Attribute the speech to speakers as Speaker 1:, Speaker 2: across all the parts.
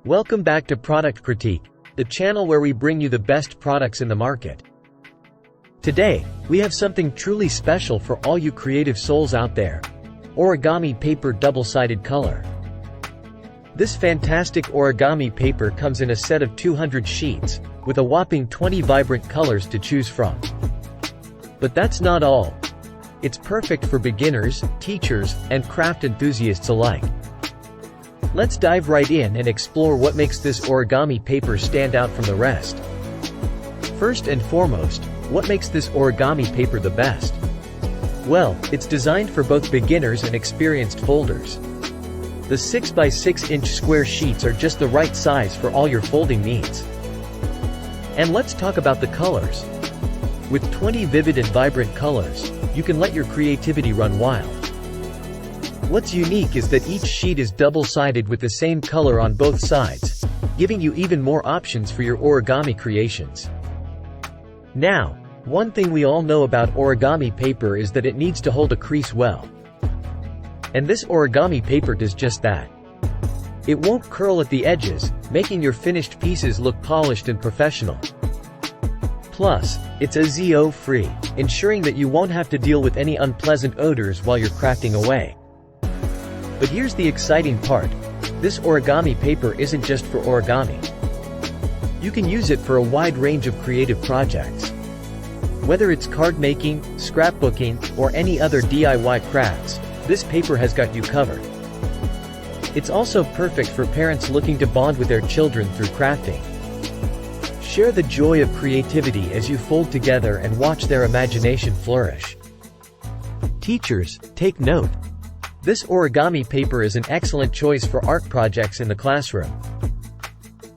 Speaker 1: Welcome back to Product Critique, the channel where we bring you the best products in the market. Today, we have something truly special for all you creative souls out there. Origami Paper Double-Sided Color. This fantastic origami paper comes in a set of 200 sheets, with a whopping 20 vibrant colors to choose from. But that's not all. It's perfect for beginners, teachers, and craft enthusiasts alike. Let's dive right in and explore what makes this origami paper stand out from the rest. First and foremost, what makes this origami paper the best? Well, it's designed for both beginners and experienced folders. The 6x6-inch square sheets are just the right size for all your folding needs. And let's talk about the colors. With 20 vivid and vibrant colors, you can let your creativity run wild. What's unique is that each sheet is double-sided with the same color on both sides, giving you even more options for your origami creations. Now, one thing we all know about origami paper is that it needs to hold a crease well. And this origami paper does just that. It won't curl at the edges, making your finished pieces look polished and professional. Plus, it's AZO-free, ensuring that you won't have to deal with any unpleasant odors while you're crafting away. But here's the exciting part. This origami paper isn't just for origami. You can use it for a wide range of creative projects. Whether it's card making, scrapbooking, or any other DIY crafts, this paper has got you covered. It's also perfect for parents looking to bond with their children through crafting. Share the joy of creativity as you fold together and watch their imagination flourish. Teachers, take note. This origami paper is an excellent choice for art projects in the classroom.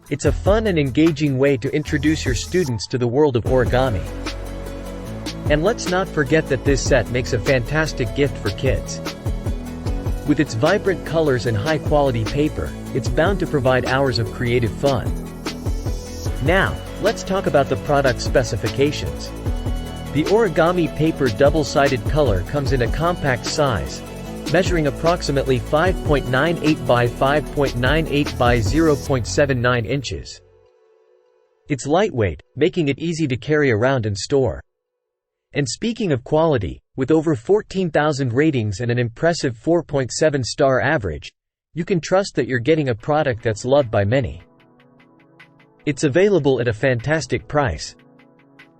Speaker 1: It's a fun and engaging way to introduce your students to the world of origami. And let's not forget that this set makes a fantastic gift for kids. With its vibrant colors and high-quality paper, it's bound to provide hours of creative fun. Now, let's talk about the product specifications. The origami paper double-sided color comes in a compact size, measuring approximately 5.98 by 5.98 by 0.79 inches. It's lightweight, making it easy to carry around and store. And speaking of quality, with over 14,000 ratings and an impressive 4.7-star average, you can trust that you're getting a product that's loved by many. It's available at a fantastic price.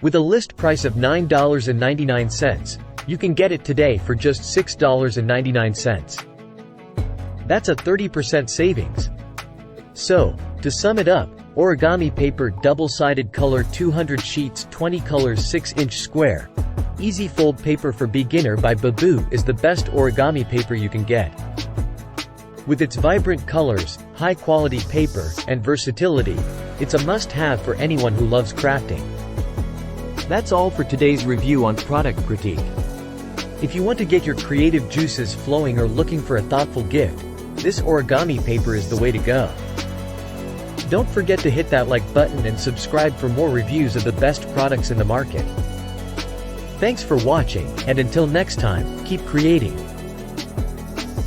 Speaker 1: With a list price of $9.99, you can get it today for just $6.99. That's a 30% savings. So, to sum it up, origami paper double-sided color 200 sheets 20 colors 6-inch square. Easy fold paper for beginner by Baboo is the best origami paper you can get. With its vibrant colors, high-quality paper, and versatility, it's a must-have for anyone who loves crafting. That's all for today's review on Product Critique. If you want to get your creative juices flowing or looking for a thoughtful gift, this origami paper is the way to go. Don't forget to hit that like button and subscribe for more reviews of the best products in the market. Thanks for watching, and until next time, keep creating.